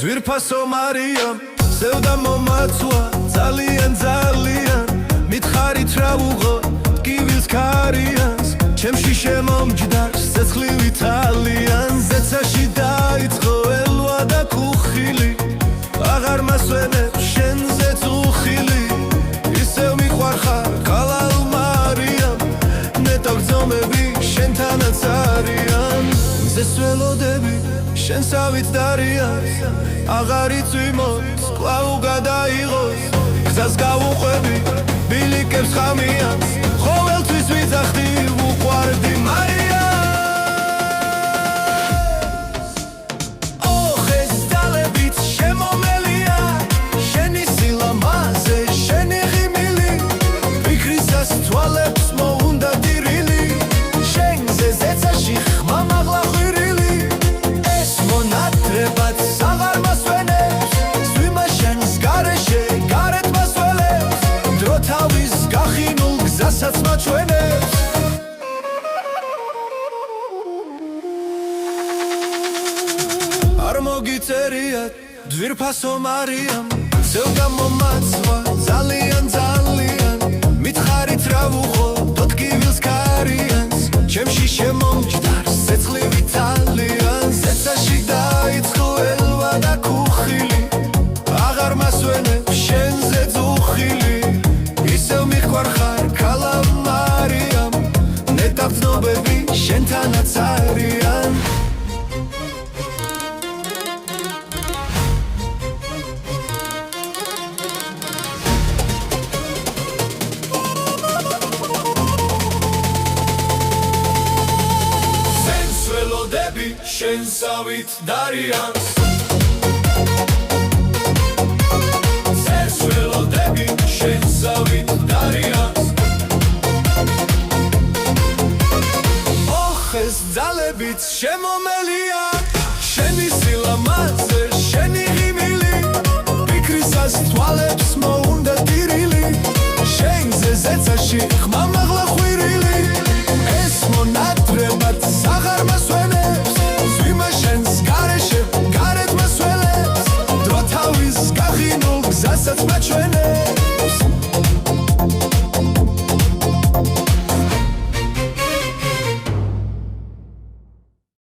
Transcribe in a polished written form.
ძვირფასო მარიამ სევდა მომაცვა ძალიან მითხარით რა უღო ტკივილს ქარიანს ჩემში შემომჯდარს ცეცხლივი თალიან ზეცაში დაიწყო ელვა და ქუხილი აღარ მასვენებს შენზე წუხილი ისევ მიყვარხარ ხალალ მარიამ ნეტო გრძნობები შენთანაც არიან მზეს ველოდები შენსავით დარიანს აღარ იწვიმოს კვლავ გადაიღოს გზას გავუყვები ბილიკებს ხამიანს ყოველთვის ვიძახდი ვუყვარდი მარიამს ოხ ეს ძალებით შემომელია შენი სილამაზე შენი ღიმილი ფიქრისას თვალებს მოუნდა დირილი შენზე ზეცაში ხმა მაღლა ხვირილი ეს მონათრებაც აღარ მასვენებს ზვიმა შენს გარეშე გარეთ მასველებს დრო თავის გახინულ გზასაც მაჩვენებს არ მოგიწერიათ ძვირფასო მარიამ სევდა მომაცვა ძალიან მითხარით რა ვუღო ტკივილს ქარიანს ჩემში შემომჯდარს ცეცხლივი თალიან ზეცაში დაიწყო ელვა და ქუხილი აღარ მასვენებს შენზე წუხილი ისევ მიყვარხარ ქალავ მარიამ ნეტავ გრძნობები შენთანაც არიან შენსავით დარიანს ზეს ველოდები შენსავით დარიანს ოხ ეს ძალებით შემომელია შენი სილამაზე შენი ღიმილი ფიქრისას თვალებს მოუნდა დირილი შენზე ზეცაში ხმა